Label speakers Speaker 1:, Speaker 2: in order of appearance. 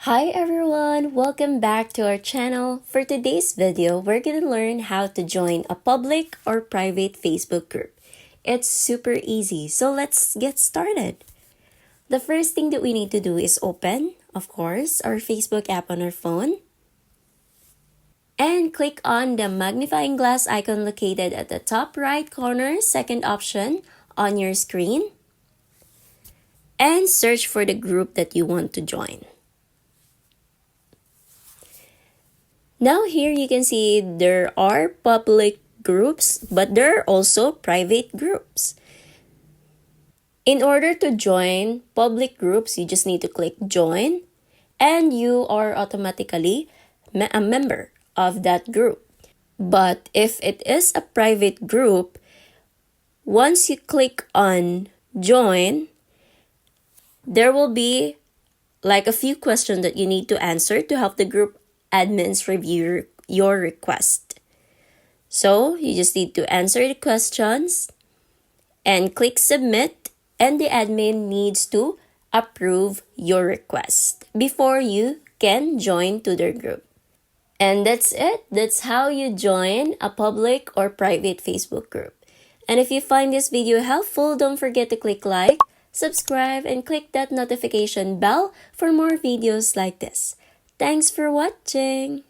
Speaker 1: Hi everyone, welcome back to our channel. For today's video, we're gonna learn how to join a public or private Facebook group. It's super easy, so let's get started. The first thing that we need to do is open, of course, our Facebook app on our phone. And click on the magnifying glass icon located at the top right corner, second option on your screen. And search for the group that you want to join. Now here you can see there are public groups, but there are also private groups. In order to join public groups, you just need to click join and you are automatically a member of that group. But if it is a private group, once you click on join, there will be like a few questions that you need to answer to help the group admins review your request. So you just need to answer the questions and click submit, and the admin needs to approve your request before you can join to their group. And that's it. That's how you join a public or private Facebook group. And if you find this video helpful, don't forget to click like, subscribe, and click that notification bell for more videos like this. Thanks for watching!